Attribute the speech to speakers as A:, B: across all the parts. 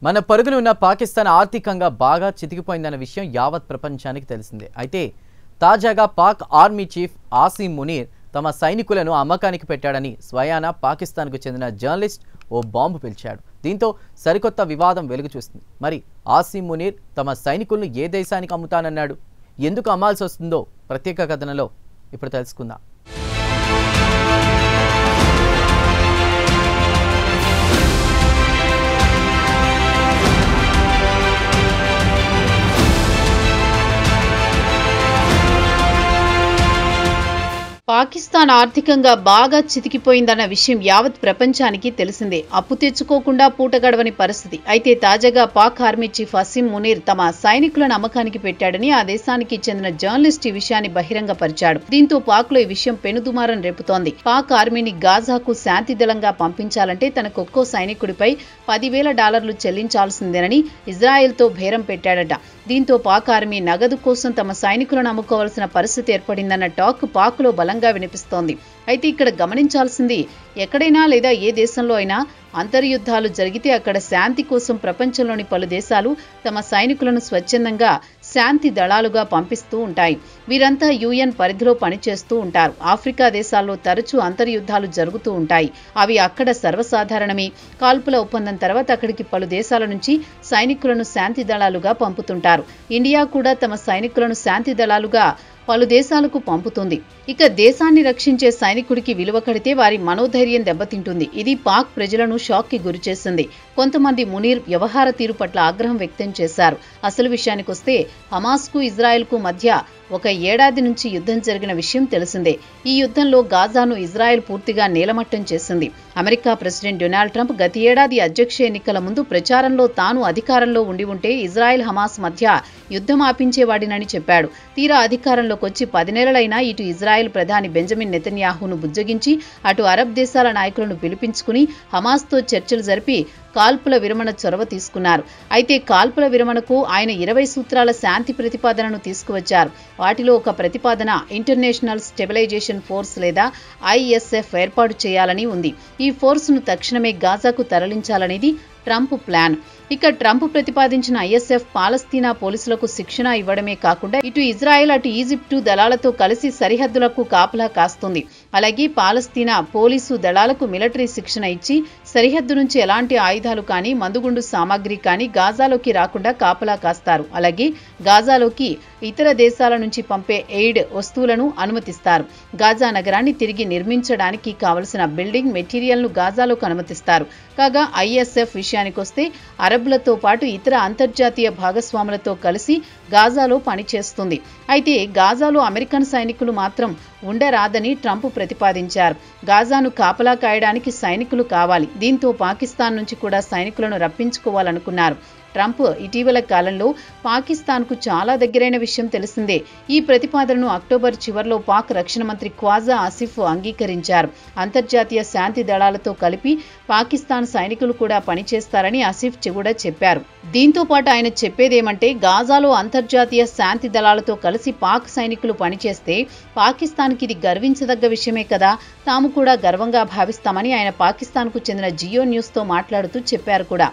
A: మన పొరుగున ఉన్న పాకిస్తాన్ ఆర్థికంగా బాగా చితికిపోయిందన్న విషయం యావత్ ప్రపంచానికి తెలిసిందే. అయితే తాజాగా పాక్ ఆర్మీ చీఫ్ ఆసిమ్ మునీర్ తమ సైనికులను అమ్మకానికి పెట్టాడని స్వయానా పాకిస్తాన్కు చెందిన జర్నలిస్ట్ ఓ బాంబు పేల్చాడు. దీంతో సరికొత్త వివాదం వెలుగు చూస్తుంది. మరి ఆసిమ్ మునీర్ తమ సైనికులను ఏ దేశానికి అమ్ముతానన్నాడు? ఎందుకు అమ్మాల్సి వస్తుందో ప్రత్యేక కథనంలో ఇప్పుడు తెలుసుకుందాం.
B: పాకిస్తాన్ ఆర్థికంగా బాగా చితికిపోయిందన్న విషయం యావత్ ప్రపంచానికి తెలిసిందే. అప్పు తెచ్చుకోకుండా పూట గడవని పరిస్థితి. అయితే తాజాగా పాక్ ఆర్మీ చీఫ్ ఆసిమ్ మునీర్ తమ సైనికులను అమ్మకానికి పెట్టాడని ఆ దేశానికి చెందిన జర్నలిస్ట్ ఈ విషయాన్ని బహిరంగపరిచాడు. దీంతో పాక్ లో ఈ విషయం పెనుదుమారం రేపుతోంది. పాక్ ఆర్మీని గాజాకు శాంతి దళంగా పంపించాలంటే తనకొక్కో సైనికుడిపై $10,000 చెల్లించాల్సిందేనని ఇజ్రాయెల్తో బేరం పెట్టాడట. దీంతో పాక్ ఆర్మీ నగదు కోసం తమ సైనికులను అమ్ముకోవాల్సిన పరిస్థితి ఏర్పడిందన్న టాక్ పాక్ లో బలంగా వినిపిస్తోంది. అయితే ఇక్కడ గమనించాల్సింది, ఎక్కడైనా లేదా ఏ దేశంలో అయినా అంతర్యుద్ధాలు జరిగితే అక్కడ శాంతి కోసం ప్రపంచంలోని పలు దేశాలు తమ సైనికులను స్వచ్ఛందంగా శాంతి దళాలుగా పంపిస్తూ ఉంటాయి. వీరంతా UN పరిధిలో పనిచేస్తూ ఉంటారు. ఆఫ్రికా దేశాల్లో తరచూ అంతర్యుద్ధాలు జరుగుతూ ఉంటాయి. అవి అక్కడ సర్వసాధారణమే. కాల్పుల ఒప్పందం తర్వాత అక్కడికి పలు దేశాల నుంచి సైనికులను శాంతి దళాలుగా పంపుతుంటారు. ఇండియా కూడా తమ సైనికులను శాంతి దళాలుగా పలు దేశాలకు పంపుతుంది. ఇక దేశాన్ని రక్షించే సైనికుడికి విలువ కడితే వారి మనోధైర్యం దెబ్బతింటుంది. ఇది పాక్ ప్రజలను షాక్ కి గురిచేసింది. కొంతమంది మునీర్ వ్యవహార తీరు పట్ల ఆగ్రహం వ్యక్తం చేశారు. అసలు విషయానికొస్తే హమాస్ కు ఇజ్రాయెల్ కు మధ్య 1 ఏడాది నుంచి యుద్ధం జరిగిన విషయం తెలిసిందే. ఈ యుద్ధంలో గాజాను ఇజ్రాయెల్ పూర్తిగా నేలమట్టం చేసింది. అమెరికా ప్రెసిడెంట్ డొనాల్డ్ ట్రంప్ గత ఏడాది అధ్యక్ష ఎన్నికల ముందు ప్రచారంలో తాను అధికారంలో ఉండి ఉంటే ఇజ్రాయెల్ హమాస్ మధ్య యుద్ధం ఆపించేవాడినని చెప్పాడు. తీరా అధికారంలోకి వచ్చి 10 నెలలైనా ఇటు ఇజ్రాయెల్ ప్రధాని బెంజమిన్ నెతన్యాహును బుజ్జగించి అటు అరబ్ దేశాల నాయకులను పిలిపించుకుని హమాస్తో చర్చలు జరిపి కాల్పుల విరమణ చొరవ తీసుకున్నారు. అయితే కాల్పుల విరమణకు ఆయన 20 సూత్రాల శాంతి ప్రతిపాదనను తీసుకువచ్చారు. వాటిలో ఒక ప్రతిపాదన ఇంటర్నేషనల్ స్టెబిలైజేషన్ ఫోర్స్ లేదా ISF ఏర్పాటు చేయాలని ఉంది. ఈ ఫోర్సును తక్షణమే గాజాకు తరలించాలనేది ట్రంప్ ప్లాన్. ఇక ట్రంప్ ప్రతిపాదించిన ISF పాలస్తీనా పోలీసులకు శిక్షణ ఇవ్వడమే కాకుండా ఇటు ఇజ్రాయెల్ అటు ఈజిప్టు దళాలతో కలిసి సరిహద్దులకు కాపలా కాస్తుంది. అలాగే పాలస్తీనా పోలీసు దళాలకు మిలిటరీ శిక్షణ ఇచ్చి సరిహద్దు నుంచి ఎలాంటి ఆయుధాలు కానీ మందుగుండు సామాగ్రి కానీ గాజాలోకి రాకుండా కాపలా కాస్తారు. అలాగే గాజాలోకి ఇతర దేశాల నుంచి పంపే ఎయిడ్ వస్తువులను అనుమతిస్తారు. గాజా నగరాన్ని తిరిగి నిర్మించడానికి కావలసిన బిల్డింగ్ మెటీరియల్ ను గాజాలోకి అనుమతిస్తారు. కాగా ISF విషయానికొస్తే అరబ్లతో పాటు ఇతర అంతర్జాతీయ భాగస్వాములతో కలిసి గాజాలో పనిచేస్తుంది. అయితే గాజాలో అమెరికన్ సైనికులు మాత్రం ఉండరాదని ట్రంప్ ప్రతిపాదించారు. గాజాను కాపలా కాయడానికి సైనికులు కావాలి. దీంతో పాకిస్తాన్ నుంచి కూడా సైనికులను రప్పించుకోవాలనుకున్నారు. ట్రంప్ ఇటీవల కాలంలో పాకిస్తాన్కు చాలా దగ్గరైన విషయం తెలిసిందే. ఈ ప్రతిపాదనను అక్టోబర్ చివర్లో పాక్ రక్షణ మంత్రి ఖ్వాజా ఆసిఫ్ అంగీకరించారు. అంతర్జాతీయ శాంతి దళాలతో కలిపి పాకిస్తాన్ సైనికులు కూడా పనిచేస్తారని ఆసిఫ్ కూడా చెప్పారు. దీంతో పాటు ఆయన చెప్పేదేమంటే గాజాలో అంతర్జాతీయ శాంతి దళాలతో కలిసి పాక్ సైనికులు పనిచేస్తే పాకిస్తాన్కి ఇది గర్వించదగ్గ విషయమే కదా, తాము కూడా గర్వంగా భావిస్తామని ఆయన పాకిస్తాన్కు చెందిన జియో న్యూస్తో మాట్లాడుతూ చెప్పారు కూడా.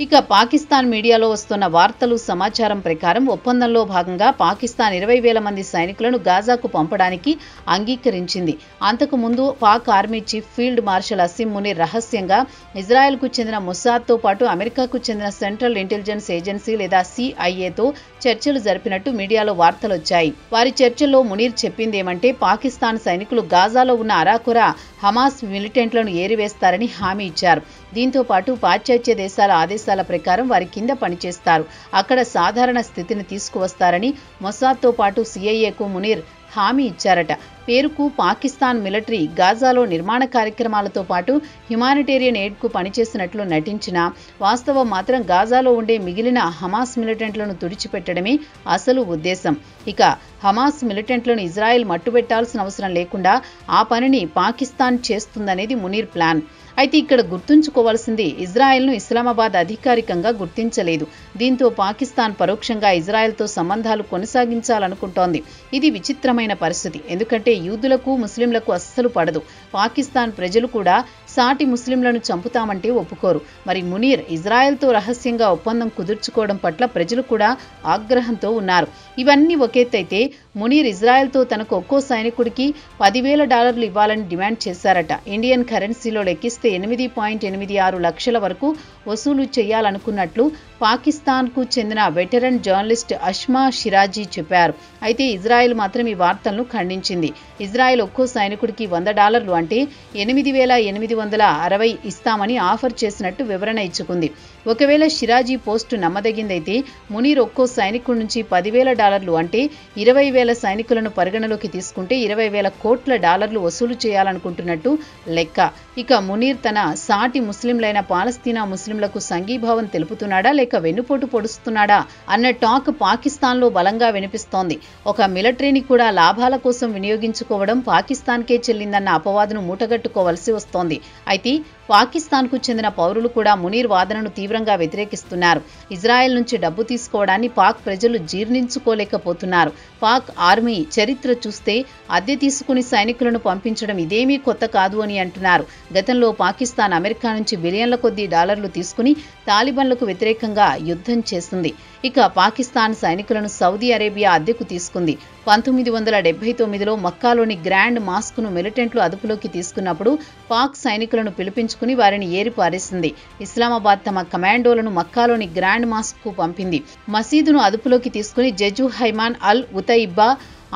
B: ఇక పాకిస్తాన్ మీడియాలో వస్తున్న వార్తలు సమాచారం ప్రకారం ఒప్పందంలో భాగంగా పాకిస్తాన్ 20,000 మంది సైనికులను గాజాకు పంపడానికి అంగీకరించింది. అంతకు ముందు Pak army chief field marshal Asim Munir రహస్యంగా ఇజ్రాయెల్కు చెందిన మొసాద్తో పాటు అమెరికాకు చెందిన సెంట్రల్ ఇంటెలిజెన్స్ ఏజెన్సీ లేదా CIA తో చర్చలు జరిపినట్టు మీడియాలో వార్తలొచ్చాయి. వారి చర్చల్లో మునీర్ చెప్పిందేమంటే పాకిస్తాన్ సైనికులు గాజాలో ఉన్న అరాకొరా హమాస్ మిలిటెంట్లను ఏరివేస్తారని హామీ ఇచ్చారు. దీంతో పాటు పాశ్చాత్య దేశాల ఆదేశాల ప్రకారం వారి కింద పనిచేస్తారు. అక్కడ సాధారణ స్థితిని తీసుకువస్తారని మొసాద్తో పాటు CIAకు మునీర్ హామీ ఇచ్చారట. పేరుకు పాకిస్తాన్ మిలిటరీ గాజాలో నిర్మాణ కార్యక్రమాలతో పాటు హ్యుమానిటేరియన్ ఎయిడ్కు పనిచేసినట్లు నటించినా వాస్తవం మాత్రం గాజాలో ఉండే మిగిలిన హమాస్ మిలిటెంట్లను తుడిచిపెట్టడమే అసలు ఉద్దేశం. ఇక హమాస్ మిలిటెంట్లను ఇజ్రాయెల్ మట్టుబెట్టాల్సిన అవసరం లేకుండా ఆ పనిని పాకిస్తాన్ చేస్తుందనేది మునీర్ ప్లాన్. అయితే ఇక్కడ గుర్తుంచుకోవాల్సింది, ఇజ్రాయెల్ను ఇస్లామాబాద్ అధికారికంగా గుర్తించలేదు. దీంతో పాకిస్తాన్ పరోక్షంగా ఇజ్రాయెల్తో సంబంధాలు కొనసాగించాలనుకుంటోంది. ఇది విచిత్రమైన విచిత్రమైన పరిస్థితి. ఎందుకంటే యూదులకు ముస్లింలకు అస్సలు పడదు. పాకిస్తాన్ ప్రజలు కూడా సాటి ముస్లింలను చంపుతామంటే ఒప్పుకోరు. మరి మునీర్ ఇజ్రాయెల్తో రహస్యంగా ఒప్పందం కుదుర్చుకోవడం పట్ల ప్రజలు కూడా ఆగ్రహంతో ఉన్నారు. ఇవన్నీ ఒకెత్తైతే మునీర్ ఇజ్రాయెల్తో తనకు ఒక్కో సైనికుడికి $10,000 ఇవ్వాలని డిమాండ్ చేశారట. ఇండియన్ కరెన్సీలో లెక్కిస్తే 8.86 లక్షల వరకు వసూలు చేయాలనుకున్నట్లు పాకిస్తాన్కు చెందిన వెటరన్ జర్నలిస్ట్ అష్మా షిరాజీ చెప్పారు. అయితే ఇజ్రాయెల్ మాత్రం ఈ వార్తలను ఖండించింది. ఇజ్రాయెల్ ఒక్కో సైనికుడికి $100 అంటే 8,860 ఇస్తామని ఆఫర్ చేసినట్టు వివరణ ఇచ్చుకుంది. ఒకవేళ షిరాజీ పోస్టు నమ్మదగిందైతే మునీర్ ఒక్కో సైనికుడి నుంచి $10,000 అంటే 20,000 సైనికులను పరిగణలోకి తీసుకుంటే $20,000 కోట్ల వసూలు చేయాలనుకుంటున్నట్టు లెక్క. ఇక మునీర్ తన సాటి ముస్లింలైన పాలస్తీనా ముస్లింలకు సంఘీభావం తెలుపుతున్నాడా లేక వెన్నుపోటు పొడుస్తున్నాడా అన్న టాక్ పాకిస్తాన్లో బలంగా వినిపిస్తోంది. ఒక మిలిటరీని కూడా లాభాల కోసం వినియోగించుకోవడం పాకిస్తాన్కే చెల్లిందన్న అపవాదును మూటగట్టుకోవలసి వస్తోంది. అయితే పాకిస్తాన్కు చెందిన పౌరులు కూడా మునీర్ వాదనను తీవ్రంగా వ్యతిరేకిస్తున్నారు. ఇజ్రాయెల్ నుంచి డబ్బు తీసుకోవడాన్ని పాక్ ప్రజలు జీర్ణించుకోలేకపోతున్నారు. పాక్ ఆర్మీ చరిత్ర చూస్తే అద్దె తీసుకుని సైనికులను పంపించడం ఇదేమీ కొత్త కాదు అని అంటున్నారు. గతంలో పాకిస్తాన్ అమెరికా నుంచి బిలియన్ల కొద్దీ డాలర్లు తీసుకుని తాలిబాన్లకు వ్యతిరేకంగా యుద్ధం చేస్తుంది. ఇక పాకిస్తాన్ సైనికులను సౌదీ అరేబియా అద్దెకు తీసుకుంది. 1979లో మక్కాలోని గ్రాండ్ మాస్క్ను మిలిటెంట్లు అదుపులోకి తీసుకున్నప్పుడు పాక్ సైనికులను పిలిపించుకుని వారిని ఏరిపారేసింది. ఇస్లామాబాద్ తమ కమాండోలను మక్కాలోని గ్రాండ్ మాస్క్కు పంపింది. మసీదును అదుపులోకి తీసుకుని జజు హైమాన్ అల్ ఉతయిబ్బా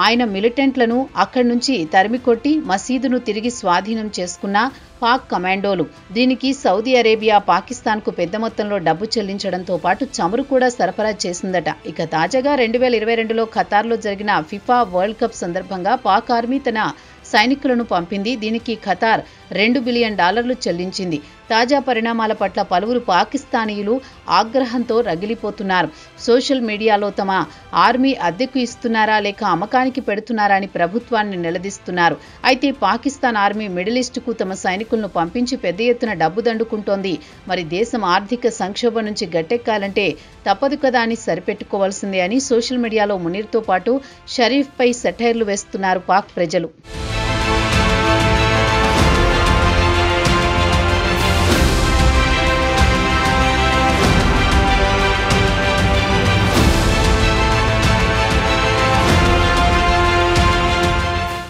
B: ఆయన మిలిటెంట్లను అక్కడి నుంచి తరిమికొట్టి మసీదును తిరిగి స్వాధీనం చేసుకున్న పాక్ కమాండోలు. దీనికి సౌదీ అరేబియా పాకిస్తాన్కు పెద్ద మొత్తంలో డబ్బు చెల్లించడంతో పాటు చమురు కూడా సరఫరా చేసిందట. ఇక తాజాగా 2022లో ఖతార్లో జరిగిన ఫిఫా వరల్డ్ కప్ సందర్భంగా పాక్ ఆర్మీ తన సైనికులను పంపింది. దీనికి ఖతార్ $2 బిలియన్ చెల్లించింది. తాజా పరిణామాల పట్ల పలువురు పాకిస్తానీయులు ఆగ్రహంతో రగిలిపోతున్నారు. సోషల్ మీడియాలో తమ ఆర్మీ అద్దెకు ఇస్తున్నారా లేక అమ్మకానికి పెడుతున్నారా అని ప్రభుత్వాన్ని నిలదీస్తున్నారు. అయితే పాకిస్తాన్ ఆర్మీ మిడిల్ ఈస్ట్కు తమ సైనికులను పంపించి పెద్ద ఎత్తున డబ్బు దండుకుంటోంది. మరి దేశం ఆర్థిక సంక్షోభం నుంచి గట్టెక్కాలంటే తప్పదు కదా అని సరిపెట్టుకోవాల్సిందే అని సోషల్ మీడియాలో మునీర్తో పాటు షరీఫ్పై సెటైర్లు వేస్తున్నారు పాక్ ప్రజలు.